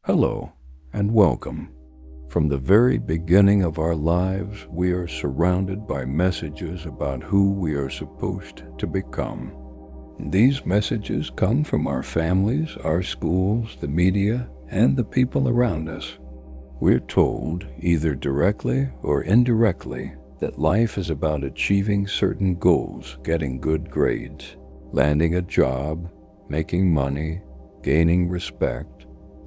Hello and welcome. From the very beginning of our lives, we are surrounded by messages about who we are supposed to become. These messages come from our families, our schools, the media, and the people around us. We're told, either directly or indirectly, that life is about achieving certain goals, getting good grades, landing a job, making money, gaining respect,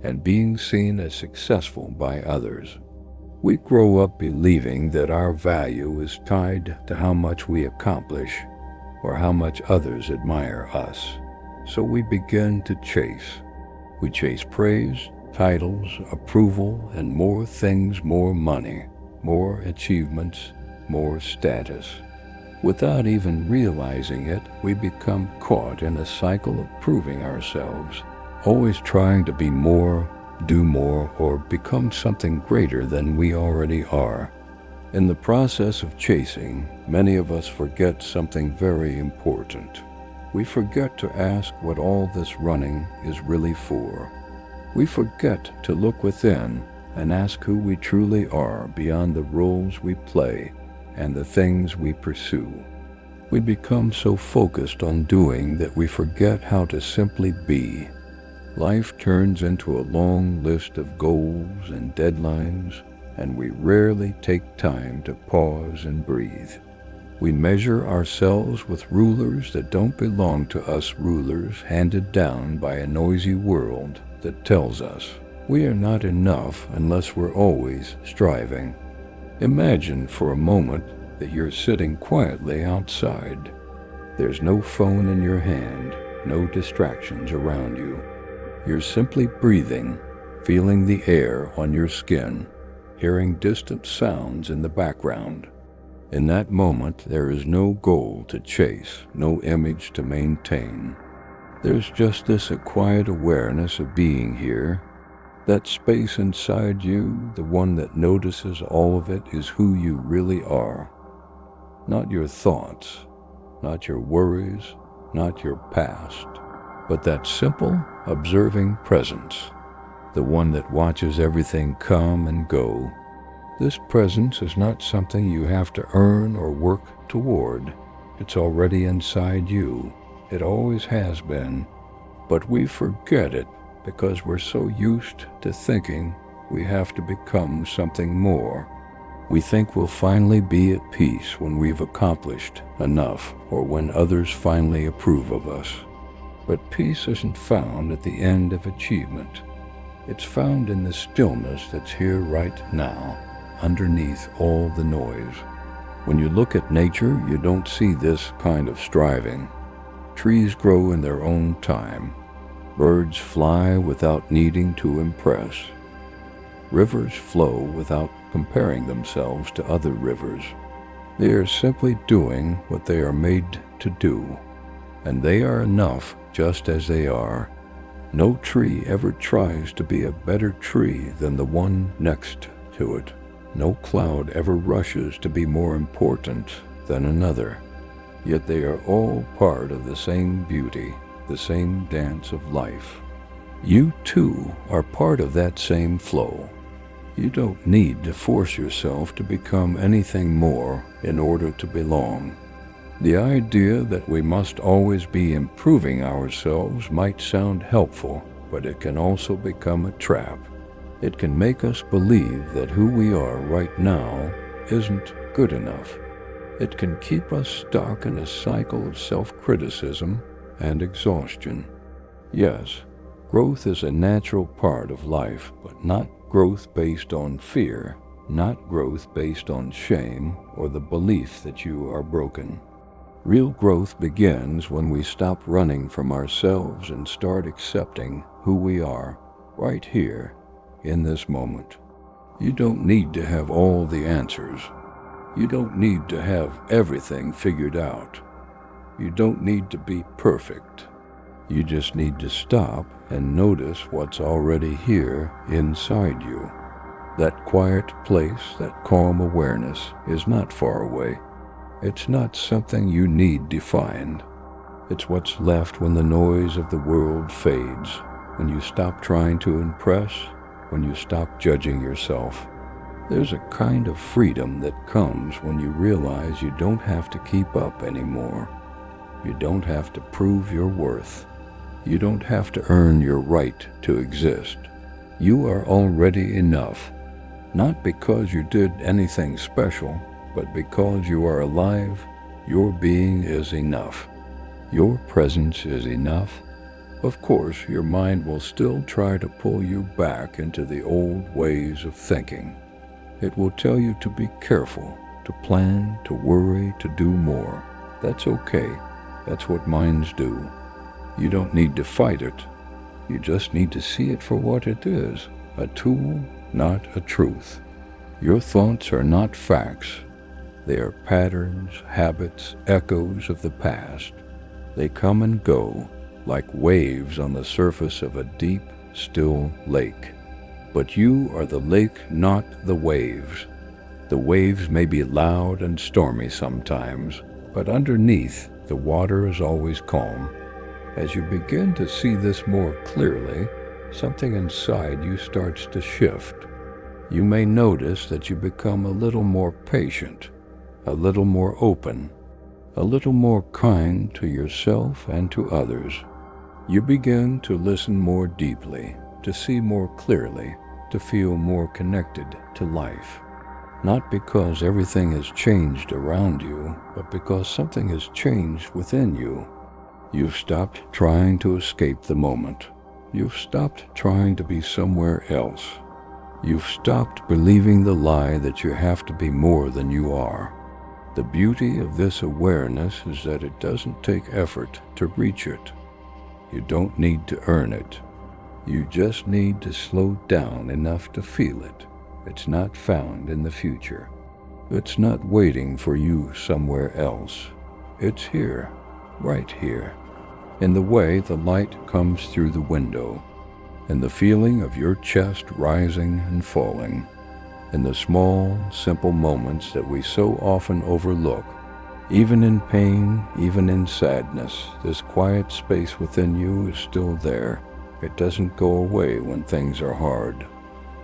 and being seen as successful by others. We grow up believing that our value is tied to how much we accomplish or how much others admire us. So we begin to chase. We chase praise, titles, approval, and more things, more money, more achievements, more status. Without even realizing it, we become caught in a cycle of proving ourselves, always trying to be more, do more, or become something greater than we already are. In the process of chasing, many of us forget something very important. We forget to ask what all this running is really for. We forget to look within and ask who we truly are beyond the roles we play and the things we pursue. We become so focused on doing that we forget how to simply be. Life turns into a long list of goals and deadlines, and we rarely take time to pause and breathe. We measure ourselves with rulers that don't belong to us rulers handed down by a noisy world that tells us we are not enough unless we're always striving. Imagine for a moment that you're sitting quietly outside. There's no phone in your hand, no distractions around you. You're simply breathing, feeling the air on your skin, hearing distant sounds in the background. In that moment, there is no goal to chase, no image to maintain. There's just this quiet awareness of being here. That space inside you, the one that notices all of it, is who you really are. Not your thoughts, not your worries, not your past, but that simple, observing presence, the one that watches everything come and go. This presence is not something you have to earn or work toward. It's already inside you. It always has been. But we forget it because we're so used to thinking we have to become something more. We think we'll finally be at peace when we've accomplished enough or when others finally approve of us. But peace isn't found at the end of achievement. It's found in the stillness that's here right now, underneath all the noise. When you look at nature, you don't see this kind of striving. Trees grow in their own time. Birds fly without needing to impress. Rivers flow without comparing themselves to other rivers. They are simply doing what they are made to do, and they are enough just as they are. No tree ever tries to be a better tree than the one next to it. No cloud ever rushes to be more important than another. Yet they are all part of the same beauty, the same dance of life. You too are part of that same flow. You don't need to force yourself to become anything more in order to belong. The idea that we must always be improving ourselves might sound helpful, but it can also become a trap. It can make us believe that who we are right now isn't good enough. It can keep us stuck in a cycle of self-criticism and exhaustion. Yes, growth is a natural part of life, but not growth based on fear, not growth based on shame or the belief that you are broken. Real growth begins when we stop running from ourselves and start accepting who we are right here in this moment. You don't need to have all the answers. You don't need to have everything figured out. You don't need to be perfect. You just need to stop and notice what's already here inside you. That quiet place, that calm awareness is not far away. It's not something you need defined. It's what's left when the noise of the world fades, when you stop trying to impress when you stop judging yourself. There's a kind of freedom that comes when you realize you don't have to keep up anymore. You don't have to prove your worth. You don't have to earn your right to exist. You are already enough, not because you did anything special, but because you are alive. Your being is enough. Your presence is enough. Of course, your mind will still try to pull you back into the old ways of thinking. It will tell you to be careful, to plan, to worry, to do more. That's okay. That's what minds do. You don't need to fight it. You just need to see it for what it is, a tool, not a truth. Your thoughts are not facts. They are patterns, habits, echoes of the past. They come and go like waves on the surface of a deep, still lake. But you are the lake, not the waves. The waves may be loud and stormy sometimes, but underneath, the water is always calm. As you begin to see this more clearly, something inside you starts to shift. You may notice that you become a little more patient, a little more open, a little more kind to yourself and to others. You begin to listen more deeply, to see more clearly, to feel more connected to life. Not because everything has changed around you, but because something has changed within you. You've stopped trying to escape the moment. You've stopped trying to be somewhere else. You've stopped believing the lie that you have to be more than you are. The beauty of this awareness is that it doesn't take effort to reach it. You don't need to earn it. You just need to slow down enough to feel it. It's not found in the future. It's not waiting for you somewhere else. It's here, right here, in the way the light comes through the window, in the feeling of your chest rising and falling, in the small, simple moments that we so often overlook. Even in pain, even in sadness, this quiet space within you is still there. It doesn't go away when things are hard.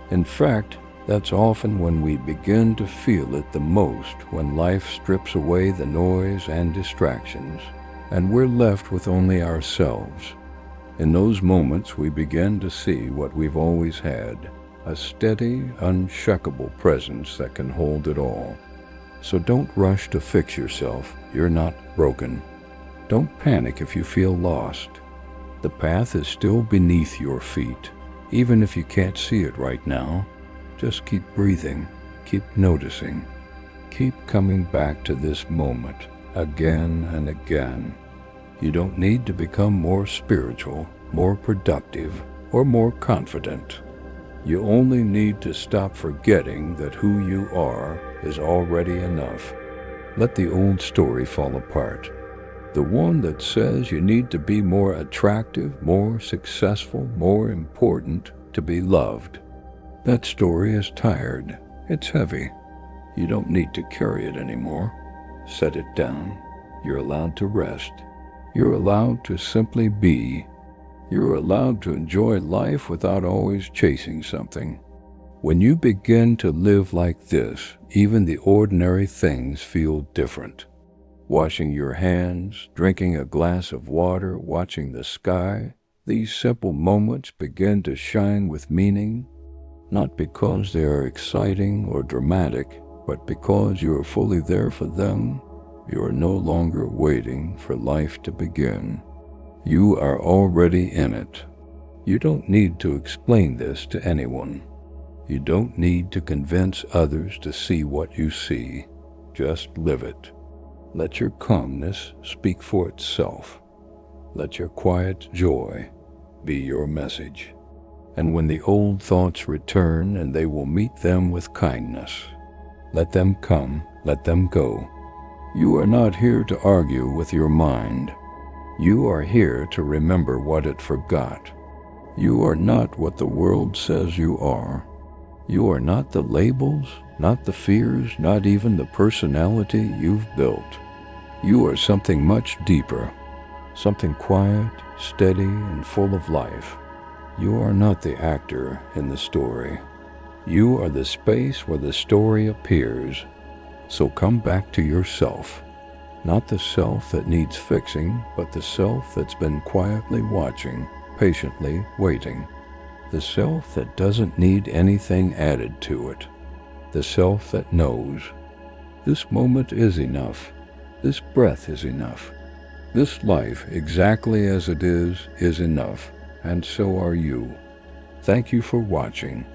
In fact, that's often when we begin to feel it the most, when life strips away the noise and distractions, and we're left with only ourselves. In those moments, we begin to see what we've always had, a steady, unshakable presence that can hold it all. So don't rush to fix yourself. You're not broken. Don't panic if you feel lost. The path is still beneath your feet, even if you can't see it right now. Just keep breathing, keep noticing, keep coming back to this moment again and again. You don't need to become more spiritual, more productive, or more confident. You only need to stop forgetting that who you are is already enough. Let the old story fall apart. The one that says you need to be more attractive, more successful, more important to be loved. That story is tired. It's heavy. You don't need to carry it anymore. Set it down. You're allowed to rest. You're allowed to simply be. You're allowed to enjoy life without always chasing something. When you begin to live like this, even the ordinary things feel different. Washing your hands, drinking a glass of water, watching the sky, these simple moments begin to shine with meaning, not because they are exciting or dramatic, but because you are fully there for them. You are no longer waiting for life to begin. You are already in it. You don't need to explain this to anyone. You don't need to convince others to see what you see. Just live it. Let your calmness speak for itself. Let your quiet joy be your message. And when the old thoughts return, and they will meet them with kindness, let them come, let them go. You are not here to argue with your mind. You are here to remember what it forgot. You are not what the world says you are. You are not the labels, not the fears, not even the personality you've built. You are something much deeper, something quiet, steady, and full of life. You are not the actor in the story. You are the space where the story appears. So come back to yourself. Not the self that needs fixing, but the self that's been quietly watching, patiently waiting. The self that doesn't need anything added to it. The self that knows. This moment is enough. This breath is enough. This life, exactly as it is enough, and so are you. Thank you for watching.